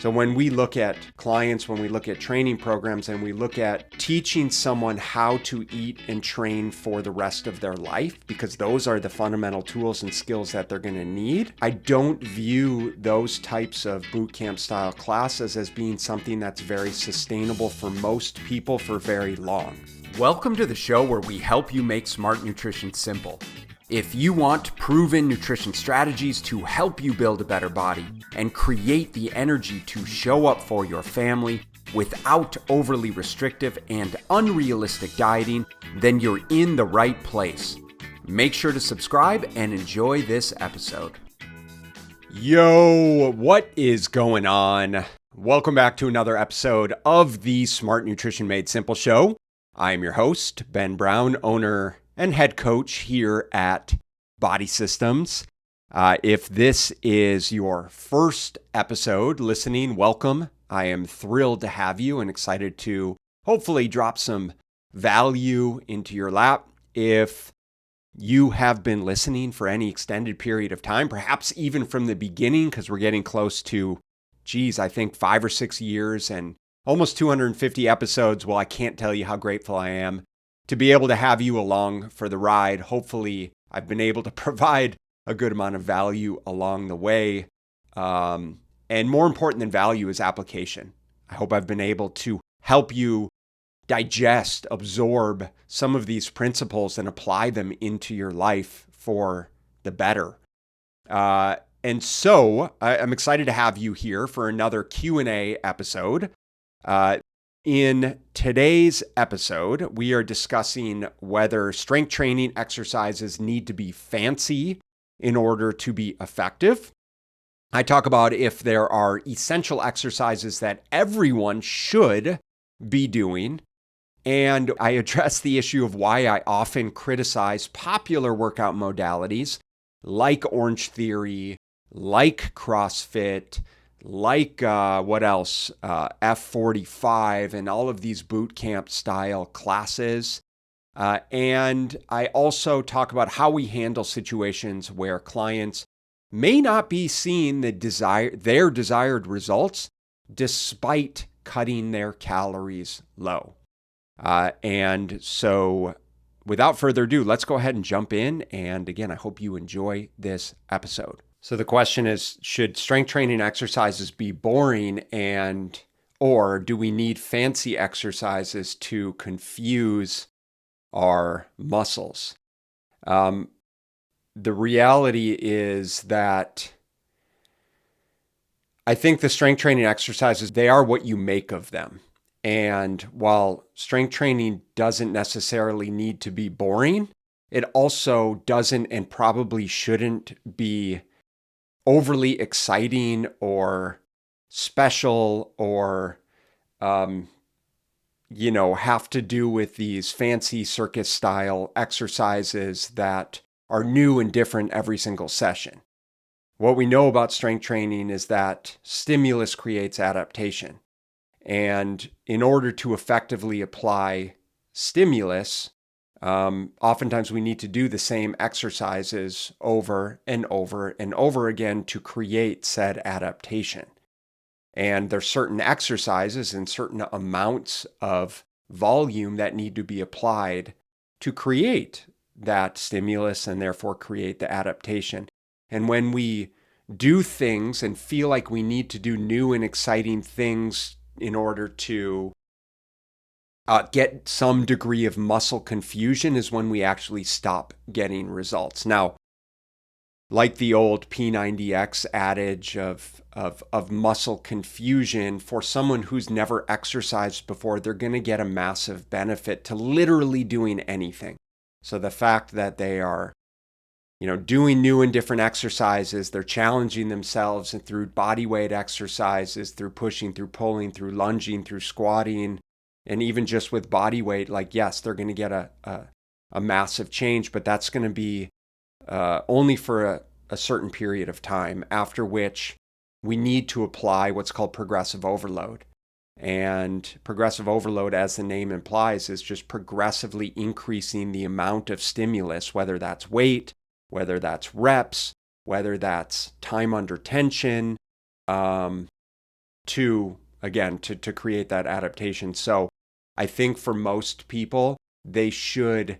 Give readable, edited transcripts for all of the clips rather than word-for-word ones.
So when we look at clients, when we look at training programs, and we look at teaching someone how to eat and train for the rest of their life, because those are the fundamental tools and skills that they're going to need, I don't view those types of bootcamp style classes as being something that's very sustainable for most people for very long. Welcome to the show where we help you make smart nutrition simple. If you want proven nutrition strategies to help you build a better body and create the energy to show up for your family without overly restrictive and unrealistic dieting, then you're in the right place. Make sure to subscribe and enjoy this episode. Yo, what is going on? Welcome back to another episode of the Smart Nutrition Made Simple show. I am your host, Ben Brown, owner and head coach here at Body Systems. If this is your first episode listening, welcome. I am thrilled to have you and excited to hopefully drop some value into your lap. If you have been listening for any extended period of time, perhaps even from the beginning, because we're getting close to, I think 5 or 6 years and almost 250 episodes. Well, I can't tell you how grateful I am to be able to have you along for the ride. Hopefully, I've been able to provide a good amount of value along the way. And more important than value is application. I hope I've been able to help you digest, absorb some of these principles and apply them into your life for the better. And so I'm excited to have you here for another Q&A episode. In today's episode, we are discussing whether strength training exercises need to be fancy in order to be effective. I talk about if there are essential exercises that everyone should be doing. And I address the issue of why I often criticize popular workout modalities like OrangeTheory, like CrossFit, like F45 and all of these boot camp style classes. And I also talk about how we handle situations where clients may not be seeing their desired results despite cutting their calories low. And so without further ado, let's go ahead and jump in. And again, I hope you enjoy this episode. So the question is, should strength training exercises be boring or do we need fancy exercises to confuse our muscles? The reality is that I think the strength training exercises, they are what you make of them. And while strength training doesn't necessarily need to be boring, it also doesn't and probably shouldn't be overly exciting or special or, have to do with these fancy circus style exercises that are new and different every single session. What we know about strength training is that stimulus creates adaptation. And in order to effectively apply stimulus, oftentimes we need to do the same exercises over and over and over again to create said adaptation. And there's certain exercises and certain amounts of volume that need to be applied to create that stimulus and therefore create the adaptation. And when we do things and feel like we need to do new and exciting things in order to get some degree of muscle confusion is when we actually stop getting results. Now, like the old P90X adage of muscle confusion, for someone who's never exercised before, they're going to get a massive benefit to literally doing anything. So the fact that they are, doing new and different exercises, they're challenging themselves and through body weight exercises, through pushing, through pulling, through lunging, through squatting, and even just with body weight, yes, they're going to get a massive change, but that's going to be only for a certain period of time, after which we need to apply what's called progressive overload. And progressive overload, as the name implies, is just progressively increasing the amount of stimulus, whether that's weight, whether that's reps, whether that's time under tension, to, again, to create that adaptation. So I think for most people, they should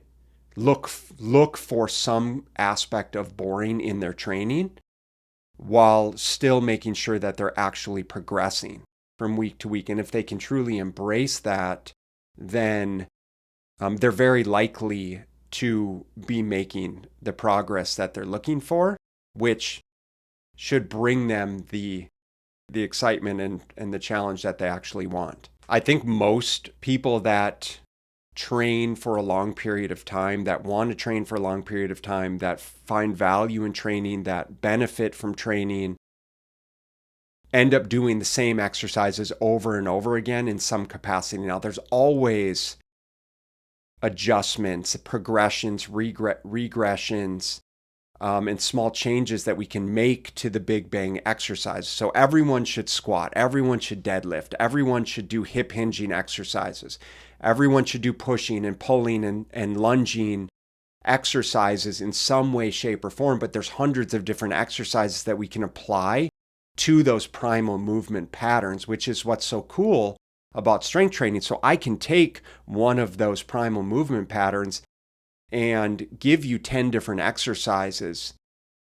look for some aspect of boring in their training while still making sure that they're actually progressing from week to week. And if they can truly embrace that, then they're very likely to be making the progress that they're looking for, which should bring them the excitement and the challenge that they actually want. I think most people that train for a long period of time, that want to train for a long period of time, that find value in training, that benefit from training, end up doing the same exercises over and over again in some capacity. Now, there's always adjustments, progressions, regressions, and small changes that we can make to the Big Bang exercise. So everyone should squat, everyone should deadlift, everyone should do hip hinging exercises, everyone should do pushing and pulling and lunging exercises in some way, shape, or form. But there's hundreds of different exercises that we can apply to those primal movement patterns, which is what's so cool about strength training. So I can take one of those primal movement patterns and give you 10 different exercises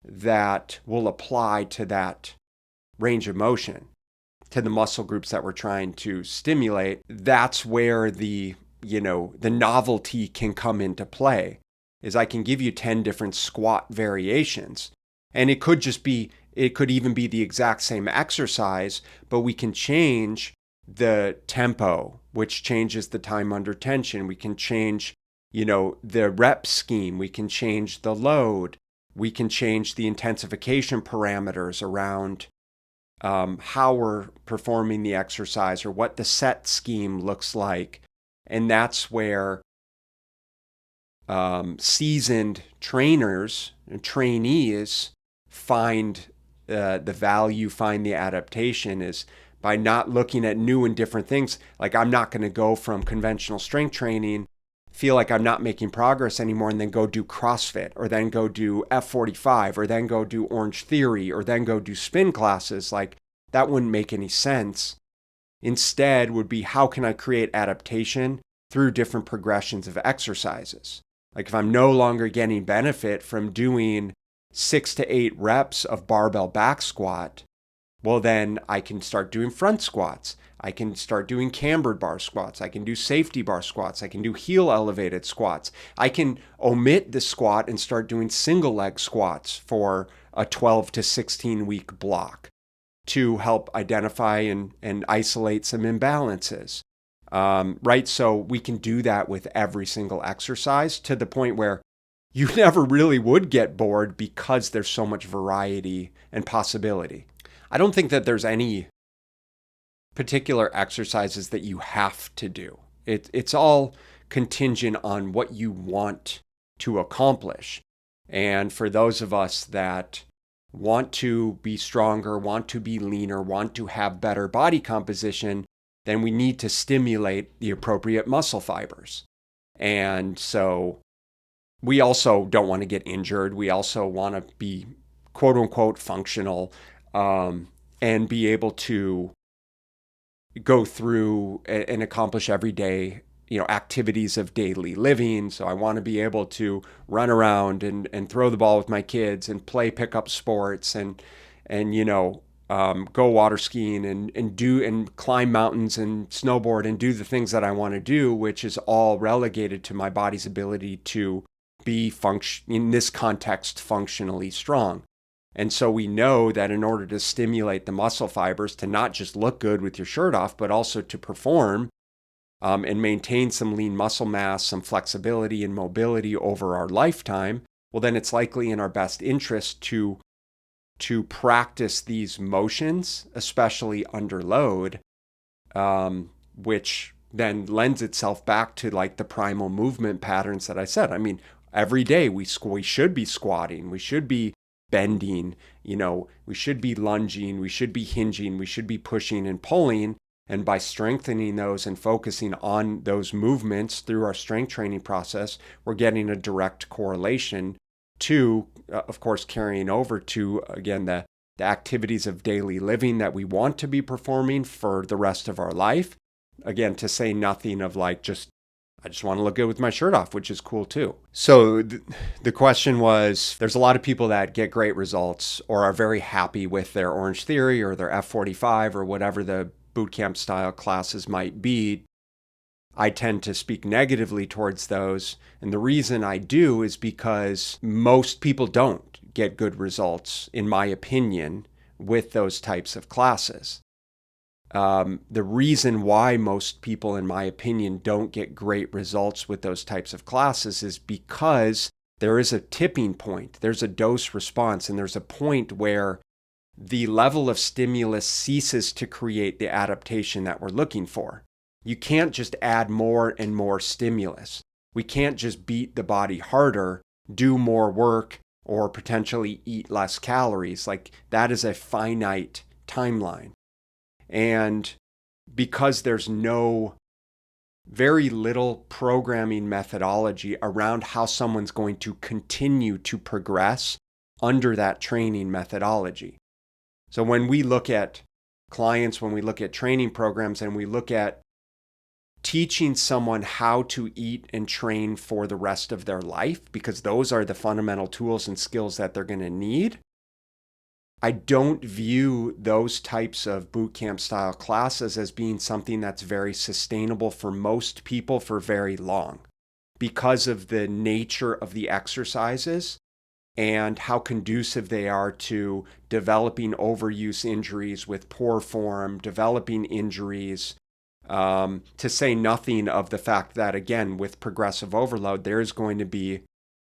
that will apply to that range of motion, to the muscle groups that we're trying to stimulate. That's where the novelty can come into play, is I can give you 10 different squat variations. And it could even be the exact same exercise, but we can change the tempo, which changes the time under tension. We can change, the rep scheme. We can change the load. We can change the intensification parameters around how we're performing the exercise or what the set scheme looks like. And that's where seasoned trainers and trainees find the value, find the adaptation, is by not looking at new and different things. Like, I'm not going to go from conventional strength training, feel like I'm not making progress anymore, and then go do CrossFit, or then go do F45, or then go do OrangeTheory, or then go do spin classes. Like, that wouldn't make any sense. Instead would be, how can I create adaptation through different progressions of exercises? Like, if I'm no longer getting benefit from doing 6 to 8 reps of barbell back squat, well, then I can start doing front squats. I can start doing cambered bar squats. I can do safety bar squats. I can do heel elevated squats. I can omit the squat and start doing single leg squats for a 12 to 16 week block to help identify and isolate some imbalances. Right? So we can do that with every single exercise, to the point where you never really would get bored because there's so much variety and possibility. I don't think that there's any particular exercises that you have to do. It's all contingent on what you want to accomplish. And for those of us that want to be stronger, want to be leaner, want to have better body composition, then we need to stimulate the appropriate muscle fibers. And so we also don't want to get injured. We also want to be quote unquote functional, and be able to go through and accomplish everyday, activities of daily living. So I want to be able to run around and throw the ball with my kids and play pickup sports and go water skiing and climb mountains and snowboard and do the things that I want to do, which is all relegated to my body's ability to be in this context functionally strong. And so we know that in order to stimulate the muscle fibers to not just look good with your shirt off, but also to perform and maintain some lean muscle mass, some flexibility and mobility over our lifetime, well, then it's likely in our best interest to practice these motions, especially under load, which then lends itself back to like the primal movement patterns that I said. I mean, every day we should be squatting, we should be bending, we should be lunging, we should be hinging, we should be pushing and pulling. And by strengthening those and focusing on those movements through our strength training process, we're getting a direct correlation to, of course, carrying over to, again, the activities of daily living that we want to be performing for the rest of our life. Again, to say nothing of like I just want to look good with my shirt off, which is cool too. So the question was, there's a lot of people that get great results or are very happy with their OrangeTheory or their F45 or whatever the bootcamp style classes might be. I tend to speak negatively towards those. And the reason I do is because most people don't get good results, in my opinion, with those types of classes. The reason why most people, in my opinion, don't get great results with those types of classes is because there is a tipping point. There's a dose response, and there's a point where the level of stimulus ceases to create the adaptation that we're looking for. You can't just add more and more stimulus. We can't just beat the body harder, do more work, or potentially eat less calories. Like, that is a finite timeline. And because there's very little programming methodology around how someone's going to continue to progress under that training methodology. So when we look at clients, when we look at training programs, and we look at teaching someone how to eat and train for the rest of their life, because those are the fundamental tools and skills that they're going to need, I don't view those types of bootcamp style classes as being something that's very sustainable for most people for very long, because of the nature of the exercises and how conducive they are to developing overuse injuries with poor form, developing injuries, to say nothing of the fact that, again, with progressive overload, there's going to be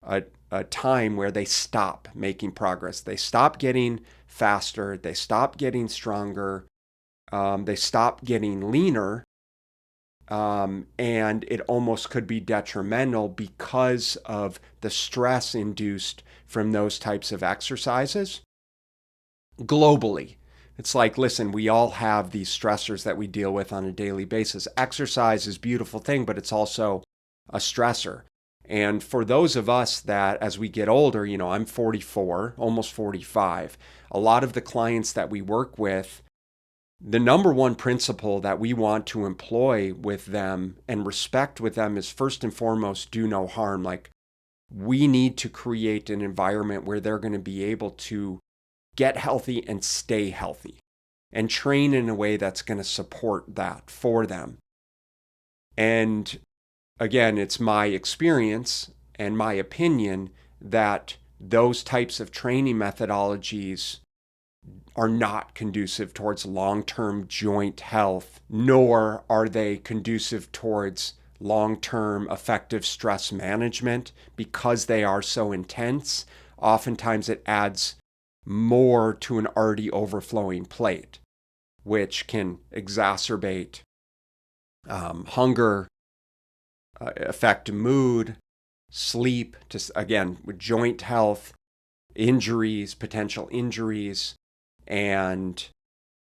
a time where they stop making progress. They stop getting faster, they stop getting stronger, they stop getting leaner, and it almost could be detrimental because of the stress induced from those types of exercises globally. It's like, listen, we all have these stressors that we deal with on a daily basis. Exercise is a beautiful thing, but it's also a stressor. And for those of us that, as we get older, I'm 44, almost 45, a lot of the clients that we work with, the number one principle that we want to employ with them and respect with them is, first and foremost, do no harm. Like, we need to create an environment where they're going to be able to get healthy and stay healthy and train in a way that's going to support that for them. And again, it's my experience and my opinion that those types of training methodologies are not conducive towards long-term joint health, nor are they conducive towards long-term effective stress management because they are so intense. Oftentimes it adds more to an already overflowing plate, which can exacerbate hunger, affect mood, sleep, again, with joint health, injuries, potential injuries. And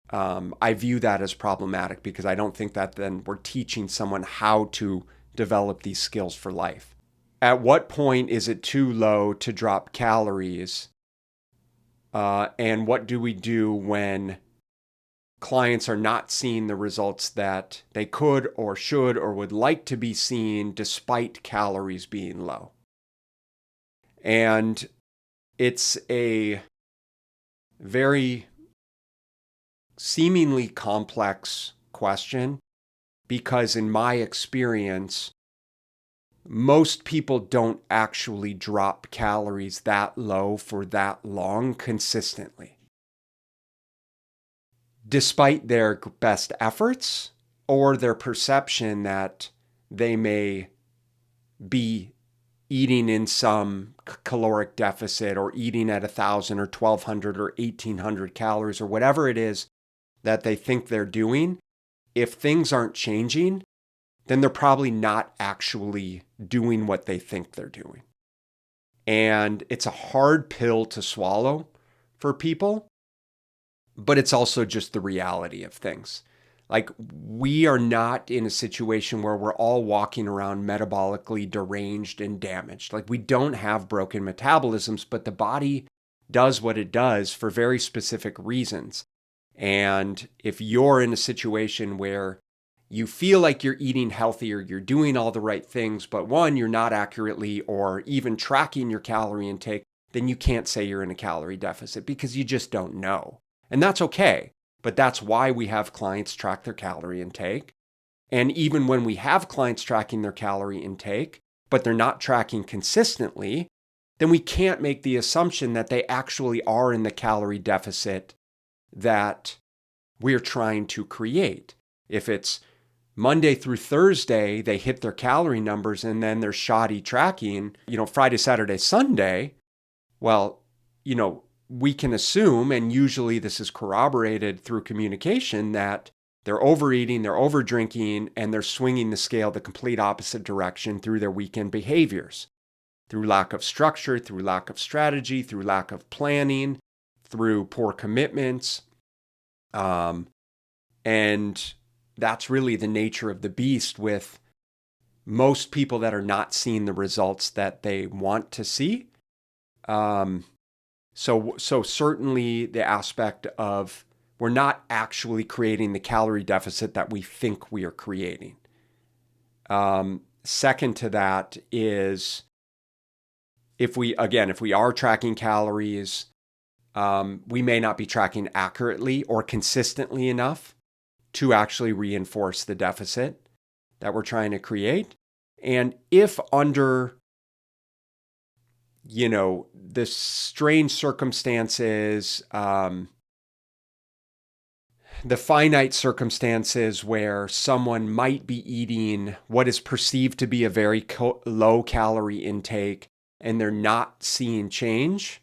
I view that as problematic because I don't think that then we're teaching someone how to develop these skills for life. At what point is it too low to drop calories? And what do we do when clients are not seeing the results that they could or should or would like to be seeing despite calories being low? And it's a very seemingly complex question because, in my experience, most people don't actually drop calories that low for that long consistently, despite their best efforts or their perception that they may be eating in some caloric deficit or eating at 1,000 or 1,200 or 1,800 calories or whatever it is that they think they're doing. If things aren't changing, then they're probably not actually doing what they think they're doing. And it's a hard pill to swallow for people, but it's also just the reality of things. Like, we are not in a situation where we're all walking around metabolically deranged and damaged. Like, we don't have broken metabolisms, but the body does what it does for very specific reasons. And if you're in a situation where you feel like you're eating healthier, you're doing all the right things, but one, you're not accurately or even tracking your calorie intake, then you can't say you're in a calorie deficit because you just don't know. And that's okay. But that's why we have clients track their calorie intake. And even when we have clients tracking their calorie intake, but they're not tracking consistently, then we can't make the assumption that they actually are in the calorie deficit that we're trying to create. If it's Monday through Thursday, they hit their calorie numbers and then they're shoddy tracking, Friday, Saturday, Sunday, well, we can assume, and usually this is corroborated through communication, that they're overeating, they're overdrinking, and they're swinging the scale the complete opposite direction through their weekend behaviors, through lack of structure, through lack of strategy, through lack of planning, through poor commitments. And that's really the nature of the beast with most people that are not seeing the results that they want to see. So certainly the aspect of we're not actually creating the calorie deficit that we think we are creating. Second to that is if we are tracking calories, we may not be tracking accurately or consistently enough to actually reinforce the deficit that we're trying to create. And if under the strange circumstances, the finite circumstances where someone might be eating what is perceived to be a very low calorie intake and they're not seeing change,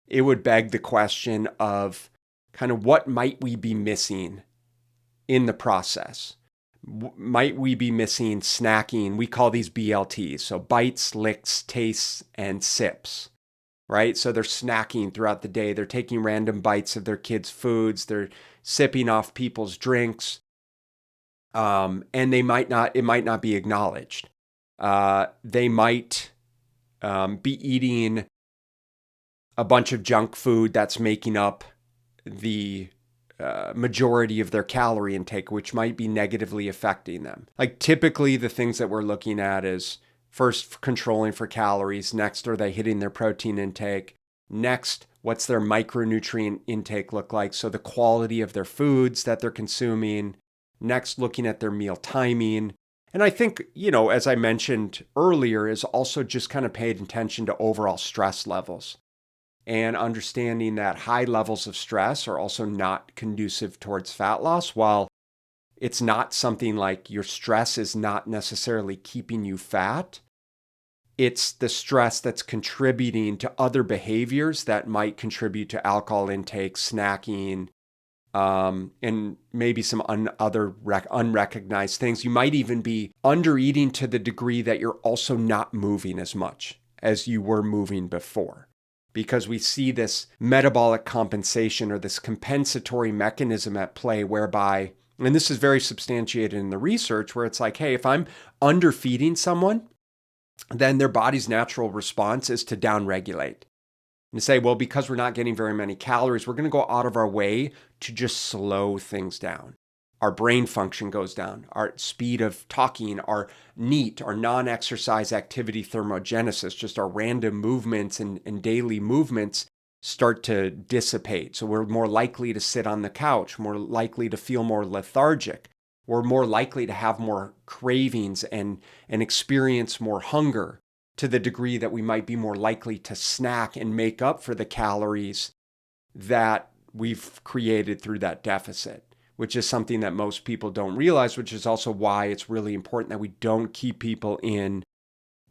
it would beg the question of kind of what might we be missing in the process? Might we be missing snacking? We call these BLTs, so bites, licks, tastes, and sips, right? So they're snacking throughout the day. They're taking random bites of their kids' foods. They're sipping off people's drinks, and it might not be acknowledged. They might be eating a bunch of junk food that's making up the majority of their calorie intake, which might be negatively affecting them. Like typically the things that we're looking at is first controlling for calories. Next, are they hitting their protein intake? Next, what's their micronutrient intake look like? So the quality of their foods that they're consuming. Next, looking at their meal timing. And I think, as I mentioned earlier, is also just kind of paying attention to overall stress levels and understanding that high levels of stress are also not conducive towards fat loss. While it's not something like your stress is not necessarily keeping you fat, it's the stress that's contributing to other behaviors that might contribute to alcohol intake, snacking, and maybe some other unrecognized things. You might even be under-eating to the degree that you're also not moving as much as you were moving before. Because we see this metabolic compensation or this compensatory mechanism at play whereby, and this is very substantiated in the research, where it's like, hey, if I'm underfeeding someone, then their body's natural response is to downregulate. And say, well, because we're not getting very many calories, we're going to go out of our way to just slow things down. Our brain function goes down, our speed of talking, our NEAT, our non-exercise activity thermogenesis, just our random movements and daily movements start to dissipate. So we're more likely to sit on the couch, more likely to feel more lethargic. We're more likely to have more cravings and experience more hunger, to the degree that we might be more likely to snack and make up for the calories that we've created through that deficit, which is something that most people don't realize, which is also why it's really important that we don't keep people in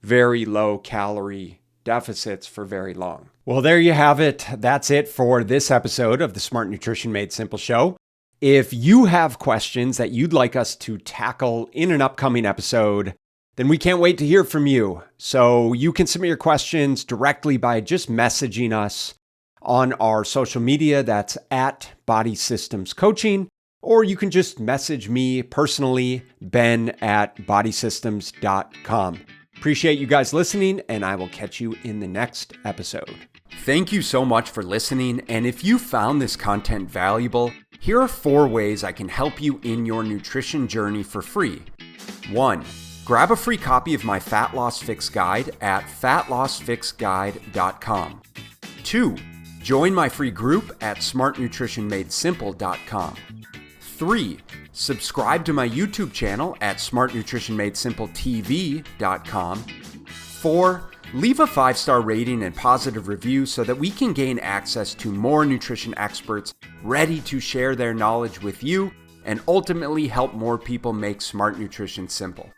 very low calorie deficits for very long. Well, there you have it. That's it for this episode of the Smart Nutrition Made Simple show. If you have questions that you'd like us to tackle in an upcoming episode, then we can't wait to hear from you. So you can submit your questions directly by just messaging us on our social media. That's at Body Systems Coaching. Or you can just message me personally, ben@bodysystems.com. Appreciate you guys listening, and I will catch you in the next episode. Thank you so much for listening, and if you found this content valuable, here are 4 ways I can help you in your nutrition journey for free. 1. Grab a free copy of my Fat Loss Fix Guide at fatlossfixguide.com. 2. Join my free group at smartnutritionmadesimple.com. 3. Subscribe to my YouTube channel at smartnutritionmadesimple.tv.com. 4. Leave a 5-star rating and positive review so that we can gain access to more nutrition experts ready to share their knowledge with you and ultimately help more people make smart nutrition simple.